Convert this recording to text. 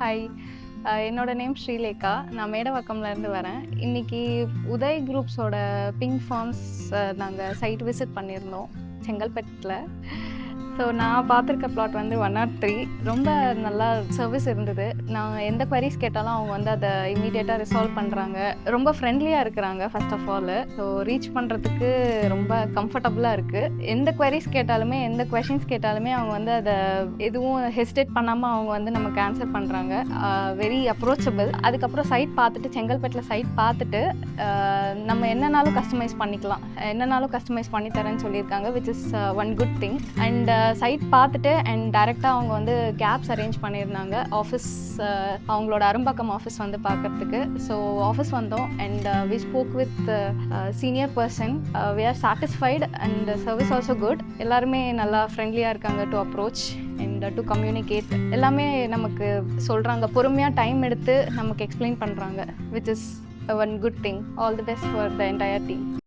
Hi, என்னோட name Srilekha. நான் மேடவாக்கம்லேருந்து வரேன். இன்னைக்கு உதய் குரூப்ஸோட பிங்க் ஃபார்ம்ஸ் நாங்கள் சைட் விசிட் பண்ணியிருந்தோம் செங்கல்பட்டில். ஸோ நான் பார்த்துருக்க பிளாட் வந்து 103. ரொம்ப நல்லா சர்வீஸ் இருந்தது. நான் எந்த குவரிஸ் கேட்டாலும் அவங்க வந்து அதை இமீடியட்டாக ரிசால்வ் பண்ணுறாங்க. ரொம்ப ஃப்ரெண்ட்லியாக இருக்கிறாங்க first of all. So reach பண்ணுறதுக்கு ரொம்ப கம்ஃபர்டபுளாக இருக்குது. எந்த குவரிஸ் கேட்டாலுமே, எந்த கொஷின்ஸ் கேட்டாலுமே அவங்க வந்து அதை எதுவும் ஹெசிடேட் பண்ணாமல் அவங்க வந்து நமக்கு ஆன்சர் பண்ணுறாங்க. Very approachable. அதுக்கப்புறம் சைட் பார்த்துட்டு, செங்கல்பட்டில் சைட் பார்த்துட்டு நம்ம என்னன்னாலும் கஸ்டமைஸ் பண்ணிக்கலாம், என்னன்னாலும் கஸ்டமைஸ் பண்ணித்தரேன்னு சொல்லியிருக்காங்க, which is one good thing. And site பார்த்துட்டு அண்ட் டைரெக்டாக அவங்க வந்து கேப்ஸ் அரேஞ்ச் பண்ணியிருந்தாங்க ஆஃபீஸ், அவங்களோட அரும்பாக்கம் ஆஃபீஸ் வந்து பார்க்கறதுக்கு. ஸோ ஆஃபீஸ் வந்தோம் and we spoke with senior person. We are satisfied and service also good. எல்லாருமே நல்லா ஃப்ரெண்ட்லியாக இருக்காங்க to approach and to communicate. எல்லாமே நமக்கு சொல்கிறாங்க, பொறுமையாக டைம் எடுத்து நமக்கு எக்ஸ்பிளைன் பண்ணுறாங்க, which is one good thing. All the best for the entire team.